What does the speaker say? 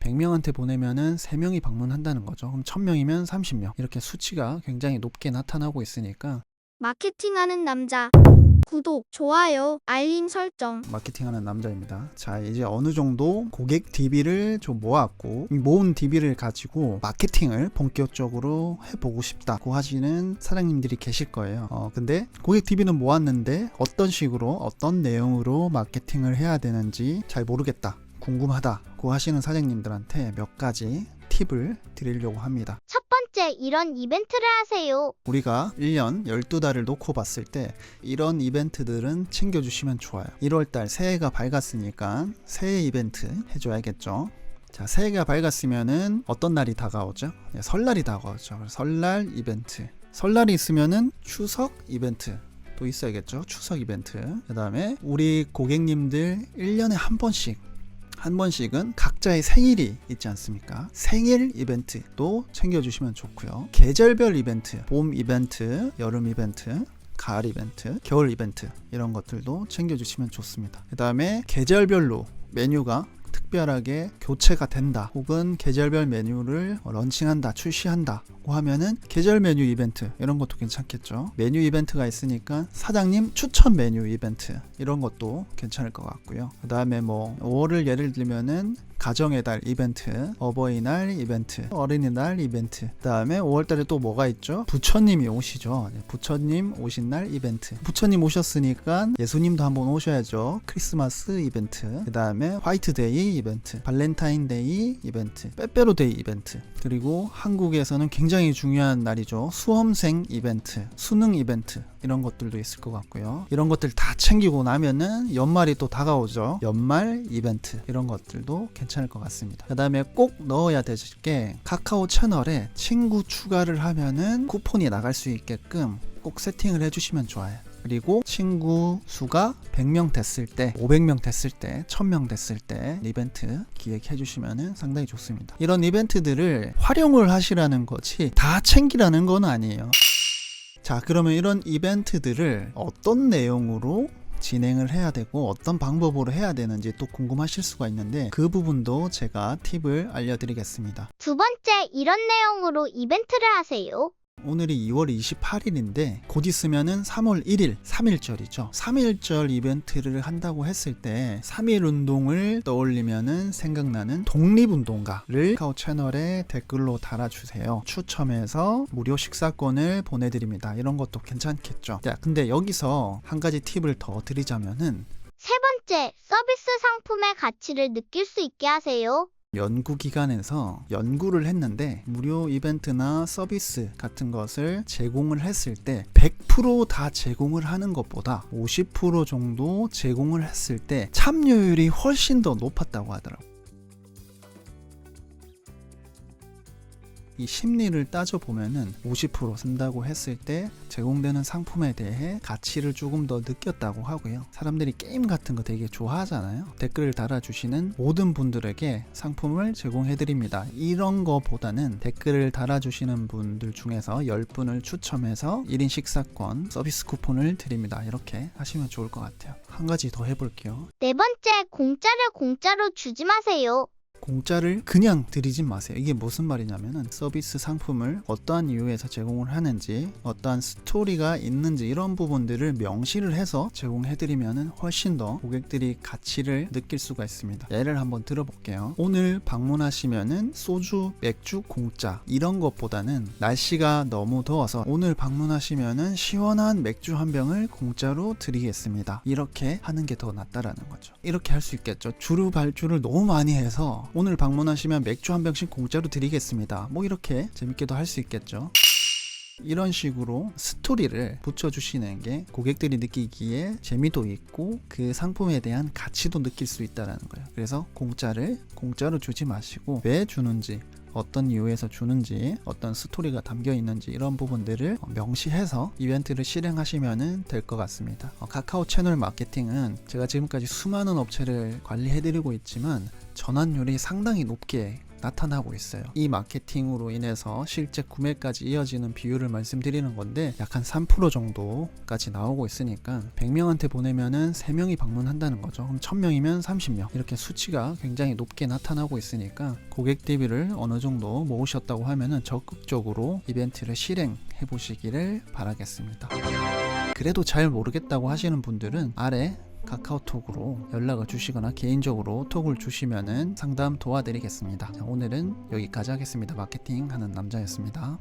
100명한테 보내면은 3명이 방문한다는 거죠. 그럼 1000명이면 30명. 이렇게 수치가 굉장히 높게 나타나고 있으니까 마케팅하는 남자. 구독, 좋아요, 알림 설정. 마케팅하는 남자입니다. 자, 이제 어느 정도 고객 DB를 좀 모았고, 이 모은 DB를 가지고 마케팅을 본격적으로 해보고 싶다고 하시는 사장님들이 계실 거예요. 근데 고객 DB는 모았는데 어떤 식으로 어떤 내용으로 마케팅을 해야 되는지 잘 모르겠다, 궁금하다고 하시는 사장님들한테 몇 가지 팁을 드리려고 합니다. 첫 번째, 이런 이벤트를 하세요. 우리가 1년 12달을 놓고 봤을 때 이런 이벤트들은 챙겨주시면 좋아요. 1월달 새해가 밝았으니까 새해 이벤트 해줘야겠죠. 자, 새해가 밝았으면은 어떤 날이 다가오죠? 설날이 다가오죠. 설날 이벤트. 설날이 있으면은 추석 이벤트 또 있어야겠죠. 추석 이벤트. 그 다음에 우리 고객님들 1년에 한 번씩은 각자의 생일이 있지 않습니까? 생일 이벤트도 챙겨주시면 좋고요. 계절별 이벤트, 봄 이벤트, 여름 이벤트, 가을 이벤트, 겨울 이벤트 이런 것들도 챙겨주시면 좋습니다. 그 다음에 계절별로 메뉴가 특별하게 교체가 된다, 혹은 계절별 메뉴를 런칭한다, 출시한다고 하면은 계절 메뉴 이벤트 이런 것도 괜찮겠죠. 메뉴 이벤트가 있으니까 사장님 추천 메뉴 이벤트 이런 것도 괜찮을 것 같고요. 그 다음에 뭐 5월을 예를 들면은 가정의 달 이벤트, 어버이날 이벤트, 어린이날 이벤트. 그 다음에 5월달에 또 뭐가 있죠? 부처님이 오시죠. 부처님 오신 날 이벤트. 부처님 오셨으니까 예수님도 한번 오셔야죠. 크리스마스 이벤트. 그 다음에 화이트데이 이벤트, 발렌타인데이 이벤트, 빼빼로데이 이벤트. 그리고 한국에서는 굉장히 중요한 날이죠. 수험생 이벤트, 수능 이벤트 이런 것들도 있을 것 같고요. 이런 것들 다 챙기고 나면은 연말이 또 다가오죠. 연말 이벤트 이런 것들도 괜찮을 것 같습니다. 그 다음에 꼭 넣어야 될 게 카카오 채널에 친구 추가를 하면은 쿠폰이 나갈 수 있게끔 꼭 세팅을 해주시면 좋아요. 그리고 친구 수가 100명 됐을 때, 500명 됐을 때, 1000명 됐을 때 이벤트 기획해 주시면 상당히 좋습니다. 이런 이벤트들을 활용을 하시라는 거지 다 챙기라는 건 아니에요. 자, 그러면 이런 이벤트들을 어떤 내용으로 진행을 해야 되고 어떤 방법으로 해야 되는지 또 궁금하실 수가 있는데 그 부분도 제가 팁을 알려드리겠습니다. 두 번째, 이런 내용으로 이벤트를 하세요. 오늘이 2월 28일인데 곧 있으면은 3월 1일 3.1절이죠. 3.1절 이벤트를 한다고 했을 때 3.1 운동을 떠올리면은 생각나는 독립운동가를 카카오 채널에 댓글로 달아주세요. 추첨해서 무료 식사권을 보내드립니다. 이런 것도 괜찮겠죠. 자, 근데 여기서 한 가지 팁을 더 드리자면은 세 번째, 서비스 상품의 가치를 느낄 수 있게 하세요. 연구기관에서 연구를 했는데 무료 이벤트나 서비스 같은 것을 제공을 했을 때 100% 다 제공을 하는 것보다 50% 정도 제공을 했을 때 참여율이 훨씬 더 높았다고 하더라고요. 이 심리를 따져보면은 50% 쓴다고 했을 때 제공되는 상품에 대해 가치를 조금 더 느꼈다고 하고요. 사람들이 게임 같은 거 되게 좋아하잖아요. 댓글을 달아주시는 모든 분들에게 상품을 제공해드립니다. 이런 거보다는 댓글을 달아주시는 분들 중에서 10분을 추첨해서 1인 식사권 서비스 쿠폰을 드립니다. 이렇게 하시면 좋을 것 같아요. 한 가지 더 해볼게요. 네 번째, 공짜를 공짜로 주지 마세요. 공짜를 그냥 드리진 마세요. 이게 무슨 말이냐면은 서비스 상품을 어떠한 이유에서 제공을 하는지, 어떠한 스토리가 있는지 이런 부분들을 명시를 해서 제공해드리면은 훨씬 더 고객들이 가치를 느낄 수가 있습니다. 예를 한번 들어볼게요. 오늘 방문하시면은 소주, 맥주 공짜 이런 것보다는 날씨가 너무 더워서 오늘 방문하시면은 시원한 맥주 한 병을 공짜로 드리겠습니다. 이렇게 하는 게 더 낫다라는 거죠. 이렇게 할 수 있겠죠. 주류 발주를 너무 많이 해서 오늘 방문하시면 맥주 한 병씩 공짜로 드리겠습니다. 뭐 이렇게 재밌게도 할 수 있겠죠. 이런 식으로 스토리를 붙여주시는 게 고객들이 느끼기에 재미도 있고 그 상품에 대한 가치도 느낄 수 있다는 거예요. 그래서 공짜를 공짜로 주지 마시고 왜 주는지, 어떤 이유에서 주는지, 어떤 스토리가 담겨 있는지 이런 부분들을 명시해서 이벤트를 실행하시면 될 것 같습니다. 카카오 채널 마케팅은 제가 지금까지 수많은 업체를 관리해드리고 있지만 전환율이 상당히 높게 나타나고 있어요. 이 마케팅으로 인해서 실제 구매까지 이어지는 비율을 말씀드리는 건데 약 한 3% 정도까지 나오고 있으니까 100명한테 보내면은 3명이 방문한다는 거죠. 그럼 1000명이면 30명. 이렇게 수치가 굉장히 높게 나타나고 있으니까 고객 대비를 어느 정도 모으셨다고 하면은 적극적으로 이벤트를 실행해 보시기를 바라겠습니다. 그래도 잘 모르겠다고 하시는 분들은 아래 카카오톡으로 연락을 주시거나 개인적으로 톡을 주시면은 상담 도와드리겠습니다. 자, 오늘은 여기까지 하겠습니다. 마케팅 하는 남자였습니다.